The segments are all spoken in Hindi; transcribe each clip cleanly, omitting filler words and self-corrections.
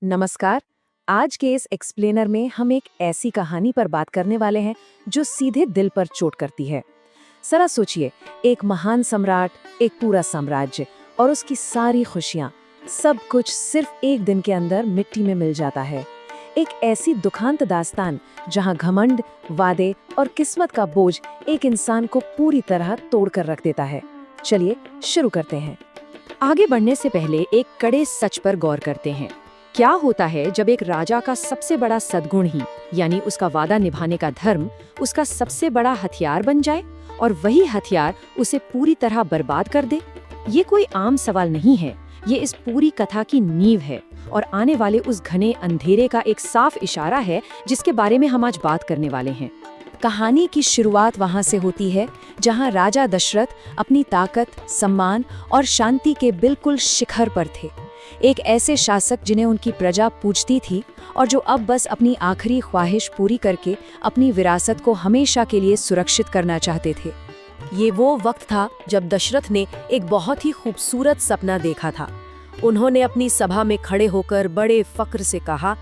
नमस्कार। आज के इस एक्सप्लेनर में हम एक ऐसी कहानी पर बात करने वाले हैं जो सीधे दिल पर चोट करती है। जरा सोचिए, एक महान सम्राट, एक पूरा साम्राज्य और उसकी सारी खुशियां, सब कुछ सिर्फ एक दिन के अंदर मिट्टी में मिल जाता है। एक ऐसी दुखांत दास्तान जहां घमंड, वादे और किस्मत का बोझ एक इंसान को पूरी तरह तोड़ कर रख देता है। चलिए शुरू करते हैं। आगे बढ़ने से पहले एक कड़े सच पर गौर करते हैं। क्या होता है जब एक राजा का सबसे बड़ा सद्गुण ही, यानी उसका वादा निभाने का धर्म, उसका सबसे बड़ा हथियार बन जाए और वही हथियार उसे पूरी तरह बर्बाद कर दे? ये कोई आम सवाल नहीं है, ये इस पूरी कथा की नींव है और आने वाले उस घने अंधेरे का एक साफ इशारा है जिसके बारे में हम आज बात करने वाले हैं। कहानी की शुरुआत वहां से होती है जहां राजा दशरथ अपनी ताकत, सम्मान और शांति के बिल्कुल शिखर पर थे। एक ऐसे शासक जिन्हें उनकी प्रजा पूजती थी और जो अब बस अपनी आखिरी ख्वाहिश पूरी करके अपनी विरासत को हमेशा के लिए सुरक्षित करना चाहते थे। ये वो वक्त था जब दशरथ ने एक बहुत ही खूबसूरत सपना देखा था। उन्होंने अपनी सभा में खड़े होकर बड़े फक्र से कहा,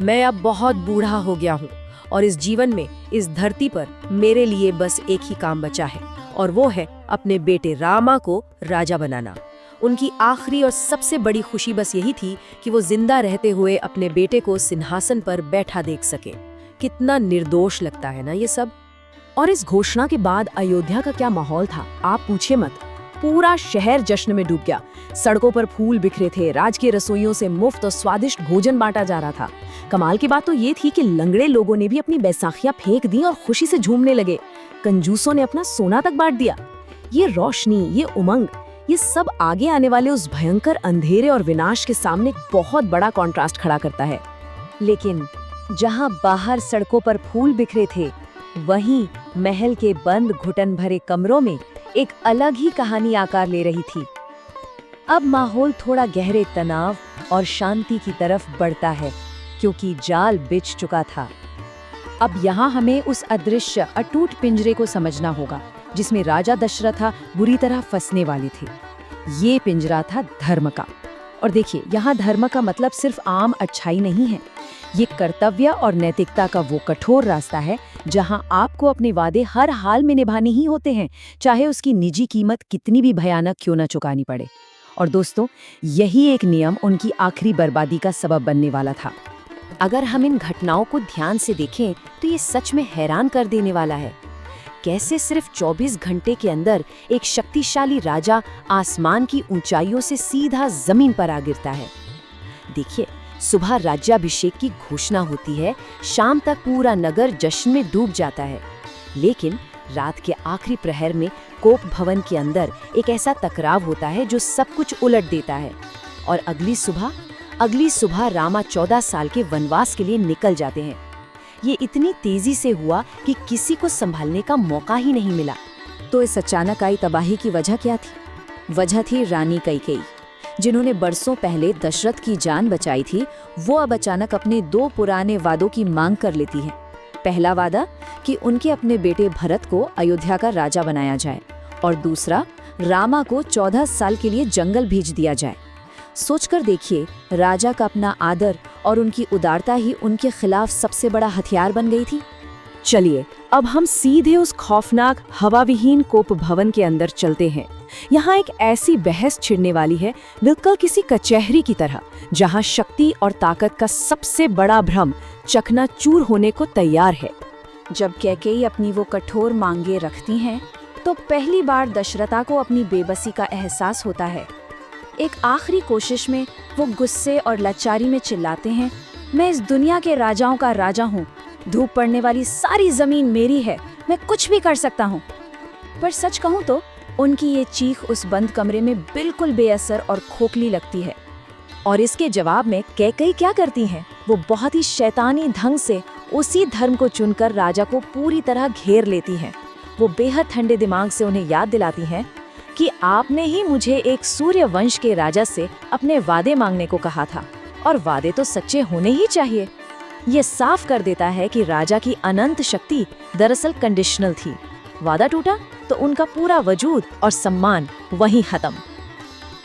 मैं अब बहुत बूढ़ा हो गया हूँ और इस जीवन में, इस धरती पर मेरे लिए बस एक ही काम बचा है और वो है अपने बेटे रामा को राजा बनाना। उनकी आखिरी और सबसे बड़ी खुशी बस यही थी कि वो जिंदा रहते हुए अपने बेटे को सिंहासन पर बैठा देख सके। कितना निर्दोष लगता है ना ये सब। और इस घोषणा के बाद अयोध्या का क्या माहौल था, आप पूछे मत। पूरा शहर जश्न में डूब गया। सड़कों पर फूल बिखरे थे, राजकीय रसोइयों से मुफ्त और स्वादिष्ट भोजन बांटा जा रहा था। कमाल की बात तो ये थी कि लंगड़े लोगों ने भी अपनी बैसाखियां फेंक दी और खुशी से झूमने लगे। कंजूसों ने अपना सोना तक बांट दिया। ये रोशनी, ये उमंग, ये सब आगे आने वाले उस भयंकर अंधेरे और विनाश के सामने बहुत बड़ा कॉन्ट्रास्ट खड़ा करता है। लेकिन जहां बाहर सड़कों पर फूल बिखरे थे, वहीं महल के बंद घुटन भरे कमरों में एक अलग ही कहानी आकार ले रही थी। अब माहौल थोड़ा गहरे तनाव और शांति की तरफ बढ़ता है, क्योंकि जाल बिछ चुका था। अब यहाँ हमें उस अदृश्य अटूट पिंजरे को समझना होगा जिसमें राजा दशरथ बुरी तरह फंसने वाले थे। ये पिंजरा था धर्म का। और देखिए, यहाँ धर्म का मतलब सिर्फ आम अच्छाई नहीं है। ये कर्तव्य और नैतिकता का वो कठोर रास्ता है जहाँ आपको अपने वादे हर हाल में निभाने ही होते हैं, चाहे उसकी निजी कीमत कितनी भी भयानक क्यों न चुकानी पड़े। और दोस्तों, यही एक नियम उनकी आखिरी बर्बादी का सबब बनने वाला था। अगर हम इन घटनाओं को ध्यान से देखें तो ये सच में हैरान कर देने वाला है। कैसे सिर्फ 24 घंटे के अंदर एक शक्तिशाली राजा आसमान की ऊंचाइयों से सीधा जमीन पर आ गिरता है। देखिए, सुबह राज्याभिषेक की घोषणा होती है, शाम तक पूरा नगर जश्न में डूब जाता है। लेकिन रात के आखिरी प्रहर में कोप भवन के अंदर एक ऐसा टकराव होता है जो सब कुछ उलट देता है। और अगली सुबह रामा 14 साल के वनवास के लिए निकल जाते हैं। ये इतनी तेजी से हुआ कि किसी को संभालने का मौका ही नहीं मिला। तो इस अचानक आई तबाही की वजह क्या थी? वजह थी रानी कैकेयी, जिन्होंने बरसों पहले दशरथ की जान बचाई थी। वो अब अचानक अपने 2 पुराने वादों की मांग कर लेती है। पहला वादा कि उनके अपने बेटे भरत को अयोध्या का राजा बनाया जाए और दूसरा, रामा को 14 साल के लिए जंगल भेज दिया जाए। सोचकर देखिए, राजा का अपना आदर और उनकी उदारता ही उनके खिलाफ सबसे बड़ा हथियार बन गई थी। चलिए अब हम सीधे उस खौफनाक हवाविहीन कोप भवन के अंदर चलते हैं। यहाँ एक ऐसी बहस छिड़ने वाली है, बिल्कुल किसी कचहरी की तरह, जहाँ शक्ति और ताकत का सबसे बड़ा भ्रम चकनाचूर होने को तैयार है। जब कैकेयी अपनी वो कठोर मांगे रखती हैं, तो पहली बार दशरथा को अपनी बेबसी का एहसास होता है। एक आखिरी कोशिश में वो गुस्से और लाचारी में चिल्लाते हैं, मैं इस दुनिया के राजाओं का राजा हूँ, धूप पड़ने वाली सारी जमीन मेरी है, मैं कुछ भी कर सकता हूँ। पर सच कहूँ तो उनकी ये चीख उस बंद कमरे में बिल्कुल बेअसर और खोखली लगती है। और इसके जवाब में कैकेयी क्या करती हैं? वो बहुत ही शैतानी ढंग से उसी धर्म को चुनकर राजा को पूरी तरह घेर लेती हैं। वो बेहद ठंडे दिमाग से उन्हें याद दिलाती हैं कि आपने ही मुझे एक सूर्य वंश के राजा से अपने वादे मांगने को कहा था, और वादे तो सच्चे होने ही चाहिए। ये साफ कर देता है कि राजा की अनंत शक्ति दरअसल कंडीशनल थी। वादा टूटा तो उनका पूरा वजूद और सम्मान वहीं खत्म।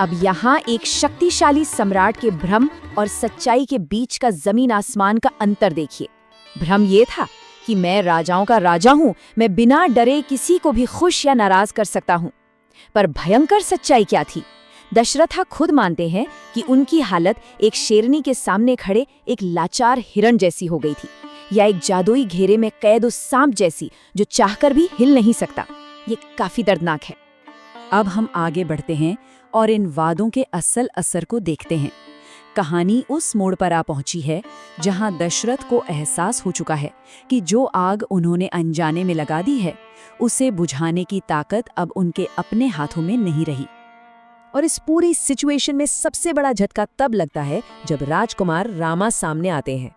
अब यहाँ एक शक्तिशाली सम्राट के भ्रम और सच्चाई के बीच का जमीन आसमान का अंतर देखिए। भ्रम ये था कि मैं राजाओं का राजा हूँ, मैं बिना डरे किसी को भी खुश या नाराज कर सकता हूँ। पर भयंकर सच्चाई क्या थी? दशरथ खुद मानते हैं कि उनकी हालत एक शेरनी के सामने खड़े एक लाचार हिरण जैसी हो गई थी, या एक जादुई घेरे में कैद उस सांप जैसी जो चाहकर भी हिल नहीं सकता। ये काफी दर्दनाक है। अब हम आगे बढ़ते हैं और इन वादों के असल असर को देखते हैं। कहानी उस मोड़ पर आ पहुंची है जहां दशरथ को एहसास हो चुका है कि जो आग उन्होंने अनजाने में लगा दी है, उसे बुझाने की ताकत अब उनके अपने हाथों में नहीं रही। और इस पूरी सिचुएशन में सबसे बड़ा झटका तब लगता है जब राजकुमार रामा सामने आते हैं।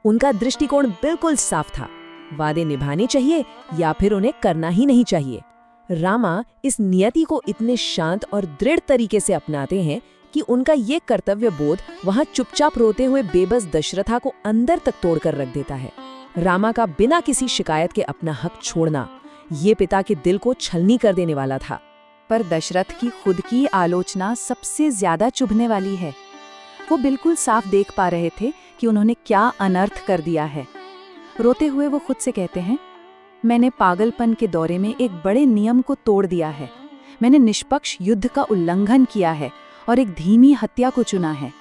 उनका दृष्टिकोण बिल्कुल साफ था, वादे निभाने चाहिए या फिर उन्हें करना ही नहीं चाहिए। रामा इस नियति को इतने शांत और दृढ़ तरीके से अपनाते हैं कि उनका ये कर्तव्य बोध वहां चुपचाप रोते हुए बेबस दशरथा को अंदर तक तोड़कर रख देता है। रामा का बिना किसी शिकायत के अपना हक छोड़ना, ये पिता के दिल को छलनी कर देने वाला था। पर दशरथ की खुद की आलोचना सबसे ज्यादा चुभने वाली है। वो बिल्कुल साफ देख पा रहे थे कि उन्होंने क्या अनर्थ कर दिया है। रोते हुए वो खुद से कहते हैं, मैंने पागलपन के दौरे में एक बड़े नियम को तोड़ दिया है। मैंने निष्पक्ष युद्ध का उल्लंघन किया है और एक धीमी हत्या को चुना है।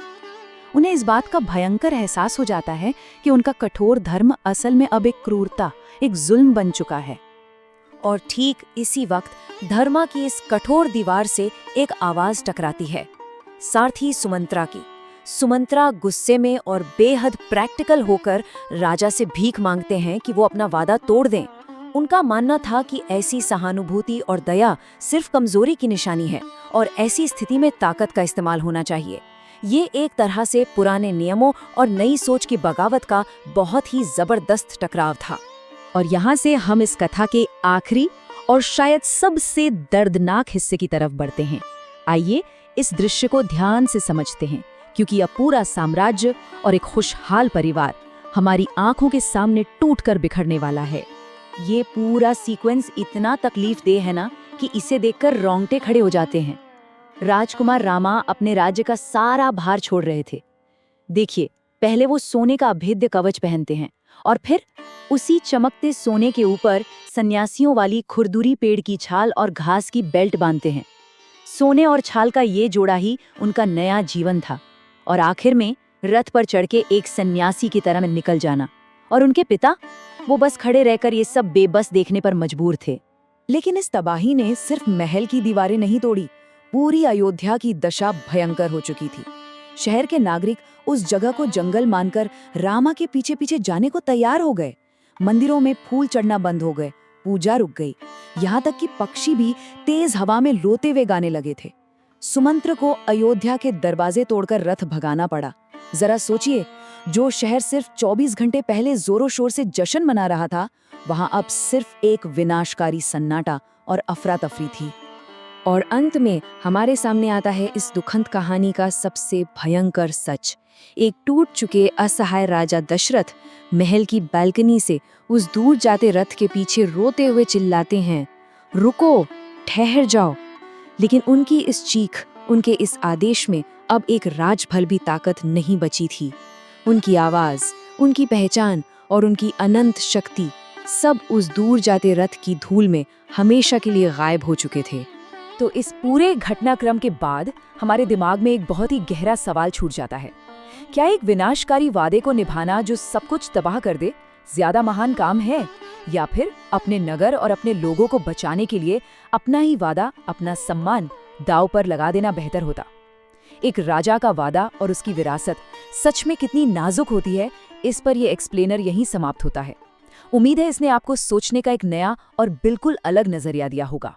उन्हें इस बात का भयंकर एहसास हो जाता है कि उनका कठोर धर्म असल में अब एक क्रूरता, एक जुल्म बन चुका है। और ठीक इसी वक्त धर्मा की इस कठोर दीवार से एक आवाज टकराती है, सारथी सुमंत्रा की। सुमंत्रा गुस्से में और बेहद प्रैक्टिकल होकर राजा से भीख मांगते हैं कि वो अपना वादा तोड़ दें। उनका मानना था कि ऐसी सहानुभूति और दया सिर्फ कमजोरी की निशानी है और ऐसी स्थिति में ताकत का इस्तेमाल होना चाहिए। ये एक तरह से पुराने नियमों और नई सोच की बगावत का बहुत ही जबरदस्त टकराव था। और यहाँ से हम इस कथा के आखिरी और शायद सबसे दर्दनाक हिस्से की तरफ बढ़ते हैं। आइए इस दृश्य को ध्यान से समझते हैं, क्योंकि यह पूरा साम्राज्य और एक खुशहाल परिवार हमारी आंखों के सामने टूटकर बिखरने वाला है। ये पूरा सीक्वेंस इतना तकलीफदेह है ना कि इसे देखकर रोंगटे खड़े हो जाते हैं। राजकुमार रामा अपने राज्य का सारा भार छोड़ रहे थे। देखिए, पहले वो सोने का अभेद्य कवच पहनते हैं और फिर उसी चमकते सोने के ऊपर सन्यासियों वाली खुरदुरी पेड़ की छाल और घास की बेल्ट बांधते हैं। सोने और छाल का ये जोड़ा ही उनका नया जीवन था। और आखिर में रथ पर चढ़ के एक सन्यासी की तरह निकल जाना। और उनके पिता, वो बस खड़े रहकर ये सब बेबस देखने पर मजबूर थे। लेकिन इस तबाही ने सिर्फ महल की दीवारें नहीं तोड़ी, पूरी अयोध्या की दशा भयंकर हो चुकी थी। शहर के नागरिक उस जगह को जंगल मानकर रामा के पीछे पीछे जाने को तैयार हो गए। मंदिरों में फूल चढ़ना बंद हो गए, पूजा रुक गई, यहाँ तक कि पक्षी भी तेज हवा में रोते हुए गाने लगे थे। सुमंत्र को अयोध्या के दरवाजे तोड़कर रथ भगाना पड़ा। जरा सोचिए, जो शहर सिर्फ 24 घंटे पहले जोरों शोर से जश्न मना रहा था, वहां अब सिर्फ एक विनाशकारी सन्नाटा और अफरा तफरी थी। और अंत में हमारे सामने आता है इस दुखंत कहानी का सबसे भयंकर सच। एक टूट चुके असहाय राजा दशरथ महल की बालकनी से उस दूर जाते रथ के पीछे रोते हुए चिल्लाते हैं, रुको, ठहर जाओ। लेकिन उनकी इस चीख, उनके इस आदेश में अब एक राजभल भी ताकत नहीं बची थी। उनकी आवाज, उनकी पहचान और उनकी अनंत शक्ति सब उस दूर जाते रथ की धूल में हमेशा के लिए गायब हो चुके थे। तो इस पूरे घटनाक्रम के बाद हमारे दिमाग में एक बहुत ही गहरा सवाल छूट जाता है। क्या एक विनाशकारी वादे को निभाना जो सब कुछ तबाह कर दे ज्यादा महान काम है, या फिर अपने नगर और अपने लोगों को बचाने के लिए अपना ही वादा, अपना सम्मान दांव पर लगा देना बेहतर होता? एक राजा का वादा और उसकी विरासत सच में कितनी नाजुक होती है, इस पर यह एक्सप्लेनर यहीं समाप्त होता है। उम्मीद है इसने आपको सोचने का एक नया और बिल्कुल अलग नजरिया दिया होगा।